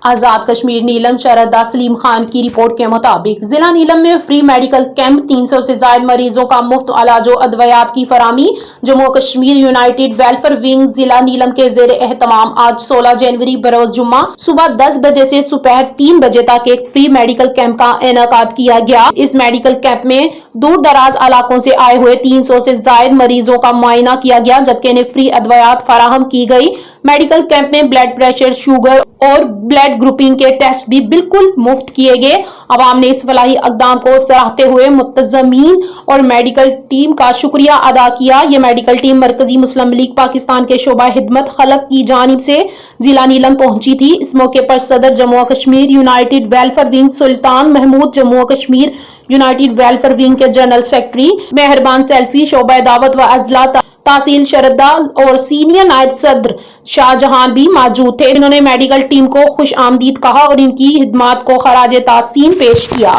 आजाद कश्मीर नीलम शरदा सलीम खान की रिपोर्ट के मुताबिक जिला नीलम में फ्री मेडिकल कैंप, 300 से ज्यादा मरीजों का मुफ्त इलाज और अद्वियात की फराहमी। Jammu Kashmir united welfare wing जिला नीलम के जेर एहतमाम आज 16 जनवरी बरोज जुम्मा सुबह 10 बजे से दोपहर 3 बजे तक एक फ्री मेडिकल कैंप का इनेकाद किया गया। इस मेडिकल कैंप में दूर दराज इलाकों से आए हुए 300 से ज्यादा मरीजों का मुआयना किया गया, जबकि इन्हें फ्री अद्वियात फराहम की गई। मेडिकल कैंप में ब्लड प्रेशर, शुगर और ब्लड ग्रुपिंग के टेस्ट भी बिल्कुल मुफ्त किए गए। अवाम ने इस फलाही अक़दाम को सराहते हुए मुतज़म्मीन और मेडिकल टीम का शुक्रिया अदा किया। ये मेडिकल टीम मरकजी मुस्लिम लीग पाकिस्तान के शोबा खिदमत खलक की जानिब से जिला नीलम पहुंची थी। इस मौके पर सदर Jammu Kashmir united welfare wing Sultan Mahmood, Jammu Kashmir united welfare wing के जनरल सेक्रेटरी मेहरबान सेल्फी, शोबा दावत व अजला तहसील शरदा और सीनियर नायब सदर शाहजहां भी मौजूद थे। इन्होंने मेडिकल टीम को खुश आमदीद कहा और इनकी खिदमात को खराज ताज़ीम पेश किया।